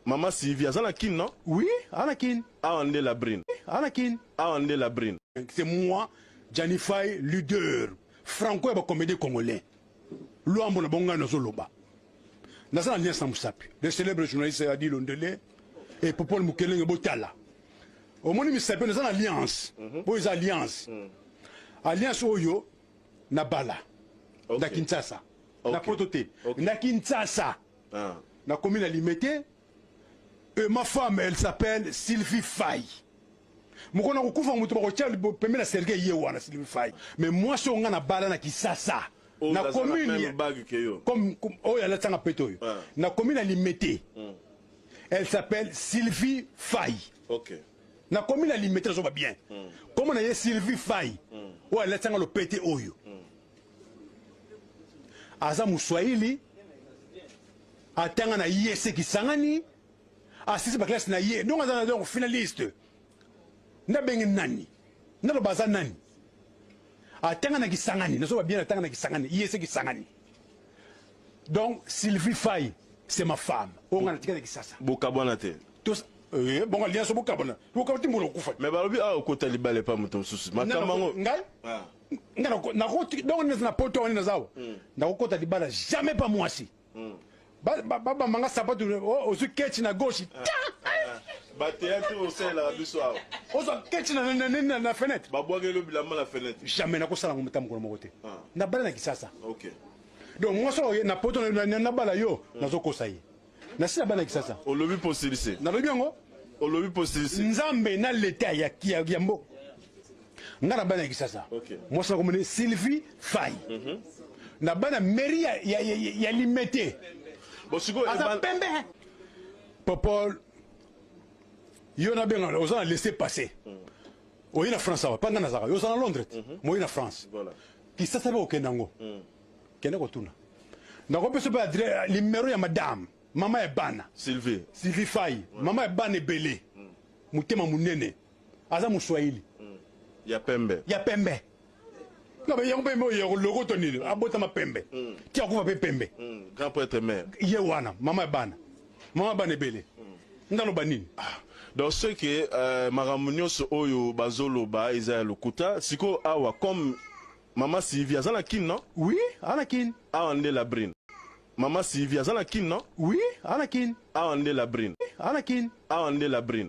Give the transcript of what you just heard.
Maman Sylvie, Anakin, non? Oui, Anakin. Aande la brine. Anakin. Aande la brine. C'est moi, Gianni Faye, leader. Franco est un comédien congolais. Luambo na bonga na zoloba. Nasa alliance na Musapi. Le célèbre journaliste Adi Londele et Popol Mukele Botala. Au moins Musapi nasa alliance. Boys alliance. Alliance oyo na bala. Na Kinshasa. Na Pototé. Na Kinshasa. Na commune limitée. Et ma femme, elle s'appelle Sylvie Faye. Mais moi, je suis na bala na Kisasa. Na commune comme elle a péto. Na commune limitée. Elle s'appelle Sylvie Faye. OK. Na commune limitée ça va bien. Comme on a Sylvie Faye. Oh elle a le pété oyo. Aza Muswahili. Atanga na yese kisangani. Asisi ba classe na ye. Donc on a finaliste. Na bengi nani na lo baza nani atanga na kisangani na so ba bien atanga na kisangani yese kisangani. Donc Sylvie Faye c'est ma femme on a tika na kisasa bokabona te tous bon alliance bokabona mbolo kufa mais balobi a ko talibale pa muto susu makamango ngai na ko donc na poto on na zawo na ko talibala jamais pas moi si baba manga sapato au sketch na gauche ba théâtre au sein la biso awa ozo ketch na fenêtre ba boagelo bilamba la fenêtre jamais na ko sala ngomta mukolo mokote na bala na kisasa. OK. Donc moi so na poto na bala yo nazo kosaye na sila bala na kisasa au lobby postilise na lobi ngo au lobby postilise nzambe na l'état ya yambo ngana bala na kisasa. OK. Moi so comme Sylvie Faye na bana mairie ya limité bosiko e pembe Popol yo na bien on a laissé passer. O ina France pas ngana zaka yo na Londres mo ina France voilà qui ça sabe okendango kende ko tuna na ko peso ba numéro ya madame mama e bana Sylvie Faye mama e bana belé mutema munene aza Muswahili ya pembe non mais yango pembe yo logo tonini abota ma pembe ti akuva pe pembe grand prêtre mère ye wana mama e bana belé ndalo banini. Donc ce que maramunyoso oyo bazoloba Isaïe Lokuta siko awa comme maman Sylvie Anakin, non? Oui, Anakin. Aande la brine. Maman Sylvie Anakin, non? Oui, Anakin. Aande la brine. Anakin. Aande la brine.